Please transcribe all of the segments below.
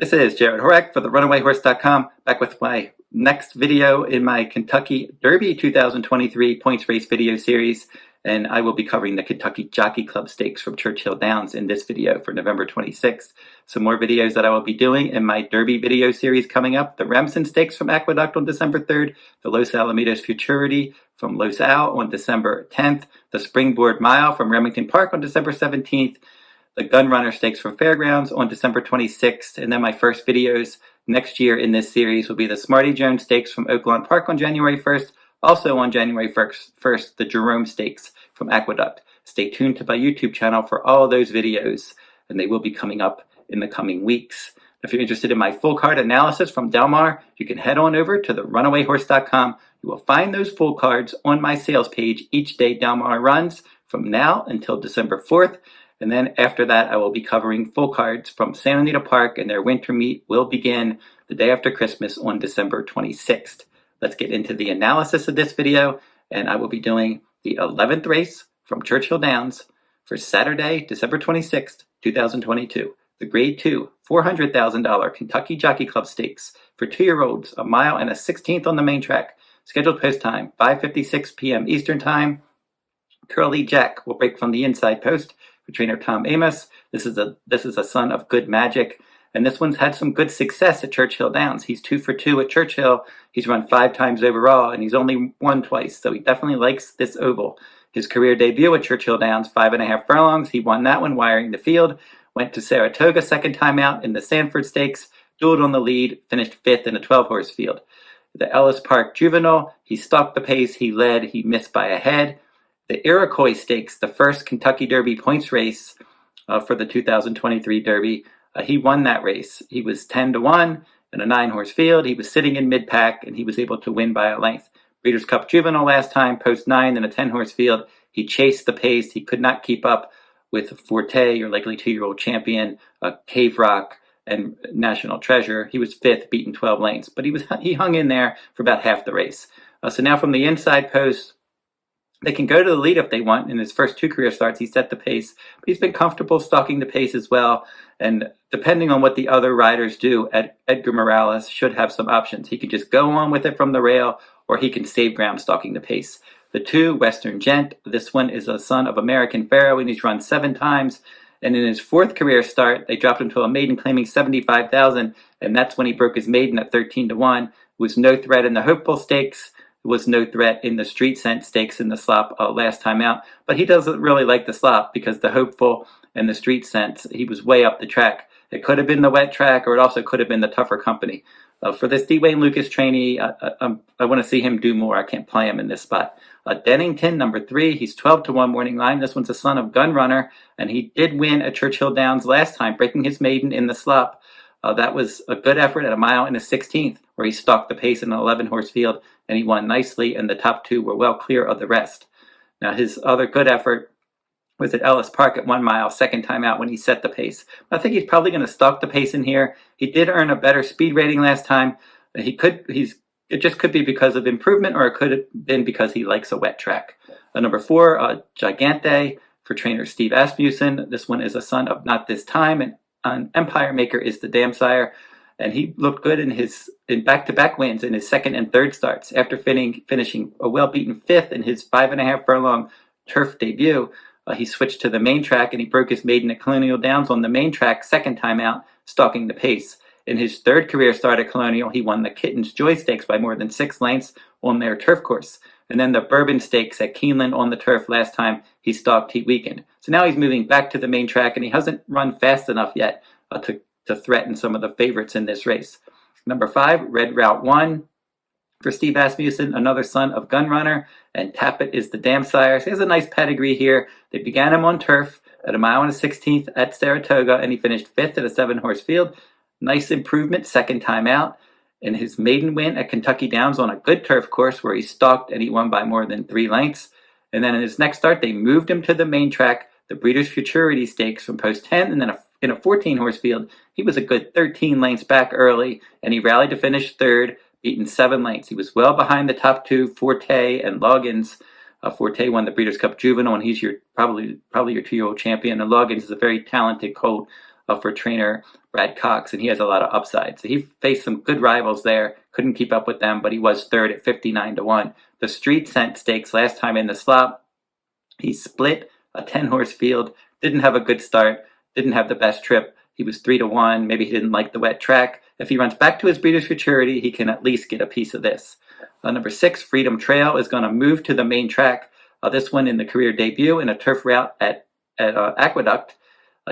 This is Jarrod Horak for the RunawayHorse.com, back with my next video in my Kentucky Derby 2023 points race video series, and I will be covering the Kentucky Jockey Club Stakes from Churchill Downs in this video for November 26th. Some more videos that I will be doing in my Derby video series coming up: the Remsen Stakes from Aqueduct on December 3rd, the Los Alamitos Futurity from Los Al on December 10th, the Springboard Mile from Remington Park on December 17th, the Gun Runner Stakes from Fairgrounds on December 26th, and then my first videos next year in this series will be the Smarty Jones Stakes from Oaklawn Park on January 1st. Also on January 1st, the Jerome Stakes from Aqueduct. Stay tuned to my YouTube channel for all those videos, and they will be coming up in the coming weeks. If you're interested in my full card analysis from Del Mar, you can head on over to the runawayhorse.com. You will find those full cards on my sales page each day Del Mar runs from now until December 4th. And then after that, I will be covering full cards from Santa Anita Park, and their winter meet will begin the day after Christmas on December 26th. Let's get into the analysis of this video, and I will be doing the 11th race from Churchill Downs for Saturday, December 26th, 2022. The Grade 2, $400,000 Kentucky Jockey Club Stakes for 2-year-olds, a mile and a 16th on the main track. Scheduled post time, 5:56 p.m. Eastern Time. Curly Jack will break from the inside post for trainer Tom Amos. This is a son of Good Magic, and this one's had some good success at Churchill Downs. He's 2 for 2 at Churchill. He's run 5 times overall, and he's only won twice, so he definitely likes this oval. His career debut at Churchill Downs, 5.5 furlongs. He won that one wiring the field. Went to Saratoga second time out in the Sanford Stakes. Dueled on the lead, finished 5th in a 12-horse field. The Ellis Park Juvenile, he stalked the pace, he led, he missed by a head. The Iroquois Stakes, the first Kentucky Derby points race for the 2023 Derby, he won that race. He was 10-1 in a 9-horse field. He was sitting in mid-pack, and he was able to win by a length. Breeders' Cup Juvenile last time, post 9 in a 10-horse field. He chased the pace. He could not keep up with Forte, your likely 2-year-old champion, Cave Rock, and National Treasure. He was 5th, beaten 12 lengths, but he hung in there for about half the race. So now from the inside post, they can go to the lead if they want. In his first 2 career starts, he set the pace, but he's been comfortable stalking the pace as well. And depending on what the other riders do, Edgar Morales should have some options. He could just go on with it from the rail, or he can save ground stalking the pace. The 2, Western Gent, this one is a son of American Pharaoh, and he's run 7 times. And in his 4th career start, they dropped him to a maiden claiming $75,000, and that's when he broke his maiden at 13-1. It was no threat in the Hopeful Stakes. Was no threat in the Street Scent Stakes in the slop last time out, but he doesn't really like the slop because the Hopeful and the Street Scent, he was way up the track. It could have been the wet track, or it also could have been the tougher company. For this Dwayne Lucas trainee, I want to see him do more. I can't play him in this spot. Dennington, number 3, he's 12-1 morning line. This one's a son of Gun Runner, and he did win at Churchill Downs last time, breaking his maiden in the slop. That was a good effort at a mile and a 16th, where he stalked the pace in an 11-horse field, and he won nicely, and the top 2 were well clear of the rest. Now, his other good effort was at Ellis Park at 1 mile, second time out when he set the pace. I think he's probably going to stalk the pace in here. He did earn a better speed rating last time. It just could be because of improvement, or it could have been because he likes a wet track. Number 4, Gigante for trainer Steve Asmussen. This one is a son of Not This Time, and Empire Maker is the dam sire, and he looked good in back-to-back wins in his 2nd and 3rd starts. After finishing a well-beaten 5th in his 5.5 furlong turf debut, he switched to the main track, and he broke his maiden at Colonial Downs on the main track second time out, stalking the pace. In his 3rd career start at Colonial, he won the Kitten's Joy Stakes by more than 6 lengths on their turf course. And then the Bourbon Stakes at Keeneland on the turf last time he stalked, he weakened. So now he's moving back to the main track, and he hasn't run fast enough yet to threaten some of the favorites in this race. Number 5, Red Route 1 for Steve Asmussen, another son of Gun Runner, and Tappet is the dam sire. So he has a nice pedigree here. They began him on turf at a mile and a 16th at Saratoga, and he finished 5th at a 7-horse field. Nice improvement, second time out. In his maiden win at Kentucky Downs on a good turf course where he stalked and he won by more than 3 lengths. And then in his next start, they moved him to the main track, the Breeders' Futurity Stakes from post 10, and then in a 14-horse field, he was a good 13 lengths back early, and he rallied to finish 3rd, beaten 7 lengths. He was well behind the top 2, Forte and Loggins. Forte won the Breeders' Cup Juvenile, and he's probably your 2-year-old champion, and Loggins is a very talented colt. for trainer Brad Cox, and he has a lot of upside. So he faced some good rivals there, couldn't keep up with them, but he was third at 59-1. The Street Scent Stakes last time in the slot, he split a 10-horse field, didn't have a good start, didn't have the best trip. He was 3-1. Maybe he didn't like the wet track. If he runs back to his Breeders' Futurity, he can at least get a piece of this. Number 6, Freedom Trail, is going to move to the main track. This one in the career debut in a turf route at Aqueduct.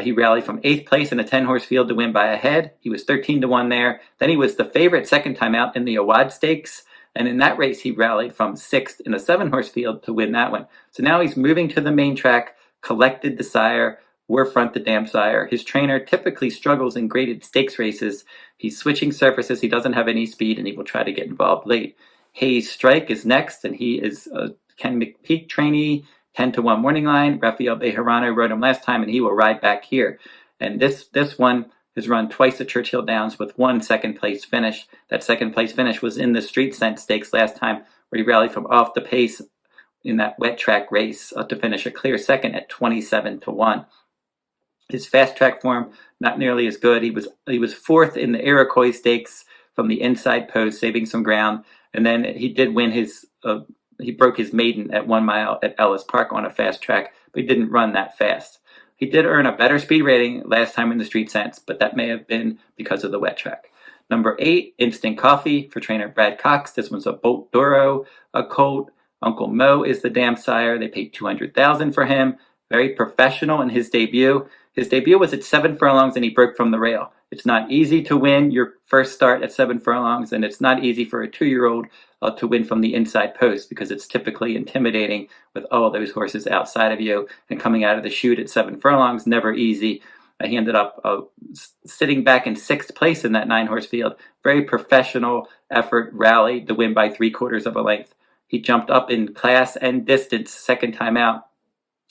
He rallied from 8th place in a 10-horse field to win by a head. He was 13-1 there. Then he was the favorite second time out in the Awad Stakes. And in that race, he rallied from 6th in a 7-horse field to win that one. So now he's moving to the main track, collected the sire, Warfront the Dam Sire. His trainer typically struggles in graded stakes races. He's switching surfaces. He doesn't have any speed, and he will try to get involved late. Hayes Strike is next, and he is a Ken McPeak trainee, 10-1 morning line. Rafael Bejarano rode him last time, and he will ride back here. And this one has run twice at Churchill Downs with 1 second-place finish. That second-place finish was in the Street Scent Stakes last time, where he rallied from off the pace in that wet track race to finish a clear second at 27-1. His fast track form, not nearly as good. He was 4th in the Iroquois Stakes from the inside post, saving some ground. And then he did win he broke his maiden at 1 mile at Ellis Park on a fast track, but he didn't run that fast. He did earn a better speed rating last time in the Street Scents, but that may have been because of the wet track. Number 8, Instant Coffee for trainer Brad Cox. This one's a Bolt Doro colt. Uncle Mo is the dam sire. They paid $200,000 for him. Very professional in his debut. His debut was at 7 furlongs and he broke from the rail. It's not easy to win your first start at 7 furlongs, and it's not easy for a 2-year-old to win from the inside post because it's typically intimidating with all those horses outside of you, and coming out of the chute at 7 furlongs, never easy. He ended up sitting back in 6th place in that 9-horse field. Very professional effort, rallied to win by 3/4 of a length. He jumped up in class and distance second time out.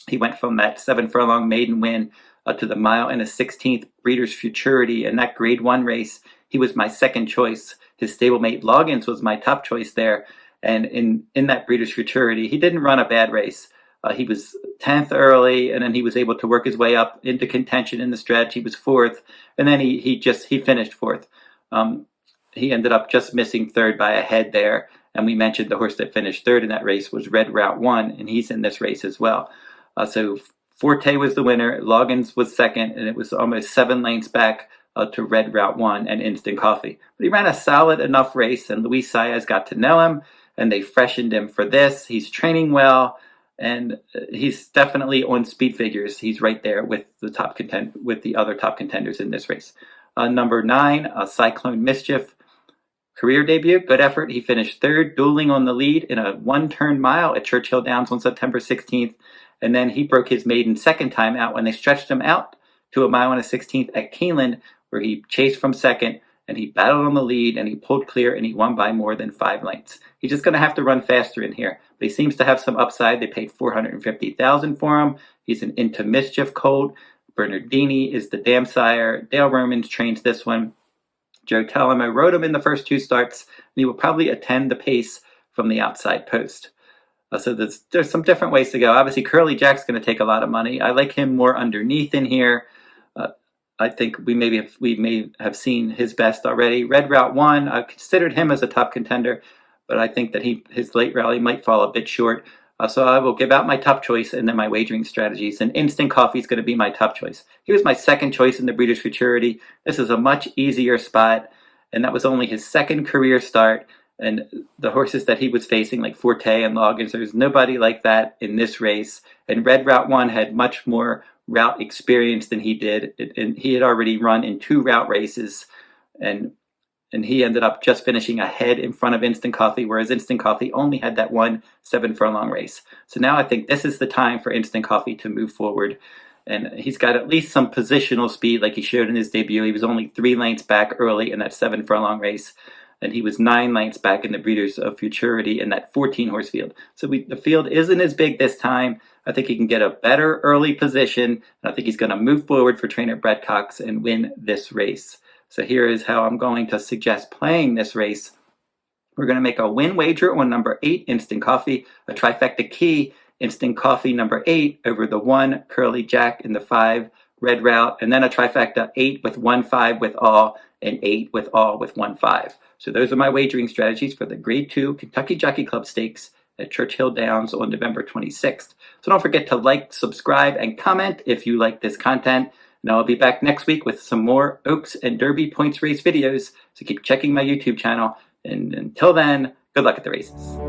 He went from that 7 furlong maiden win to the 1.116 Breeders' Futurity. In that Grade 1 race, he was my second choice. His stablemate Loggins was my top choice there. And in that Breeders' Futurity, he didn't run a bad race. He was 10th early, and then he was able to work his way up into contention in the stretch. He was 4th, and then he finished 4th. He ended up just missing 3rd by a head there. And we mentioned the horse that finished 3rd in that race was Red Route 1, and he's in this race as well. So Forte was the winner, Loggins was second, and it was almost 7 lengths back to Red Route 1 and Instant Coffee. But he ran a solid enough race, and Luis Saez got to know him, and they freshened him for this. He's training well, and he's definitely on speed figures. He's right there with the other top contenders in this race. Number 9, Cyclone Mischief. Career debut, good effort. He finished 3rd, dueling on the lead in a 1-turn mile at Churchill Downs on September 16th. And then he broke his maiden second time out when they stretched him out to a 1.116 at Keeneland, where he chased from second and he battled on the lead and he pulled clear and he won by more than 5 lengths. He's just going to have to run faster in here, but he seems to have some upside. They paid $450,000 for him. He's an Into Mischief colt. Bernardini is the dam sire. Dale Romans trains this one. Joe Talamo rode him in the first 2 starts, and he will probably attend the pace from the outside post. So there's some different ways to go. Obviously, Curly Jack's going to take a lot of money. I like him more underneath in here. I think we may have seen his best already. Red Route 1, I considered him as a top contender, but I think that his late rally might fall a bit short. So I will give out my top choice and then my wagering strategies. And Instant Coffee is going to be my top choice. He was my second choice in the Breeders' Futurity. This is a much easier spot, and that was only his 2nd career start. And the horses that he was facing, like Forte and Loggins, there's nobody like that in this race. And Red Route 1 had much more route experience than he did. And he had already run in 2 route races. And he ended up just finishing ahead in front of Instant Coffee, whereas Instant Coffee only had that 1 7 furlong race. So now I think this is the time for Instant Coffee to move forward. And he's got at least some positional speed like he showed in his debut. He was only 3 lengths back early in that 7 furlong race. And he was 9 lengths back in the Breeders' of Futurity in that 14-horse field. So the field isn't as big this time. I think he can get a better early position. And I think he's going to move forward for trainer Brad Cox and win this race. So here is how I'm going to suggest playing this race. We're going to make a win wager on number 8, Instant Coffee, a trifecta key, Instant Coffee number 8 over the 1, Curly Jack, and the 5, red route, and then a trifecta, 8 with 1-5 with all, and 8 with all with 1-5. So those are my wagering strategies for the Grade 2 Kentucky Jockey Club Stakes at Churchill Downs on November 26th. So don't forget to like, subscribe, and comment if you like this content. And I'll be back next week with some more Oaks and Derby points race videos. So keep checking my YouTube channel. And until then, good luck at the races.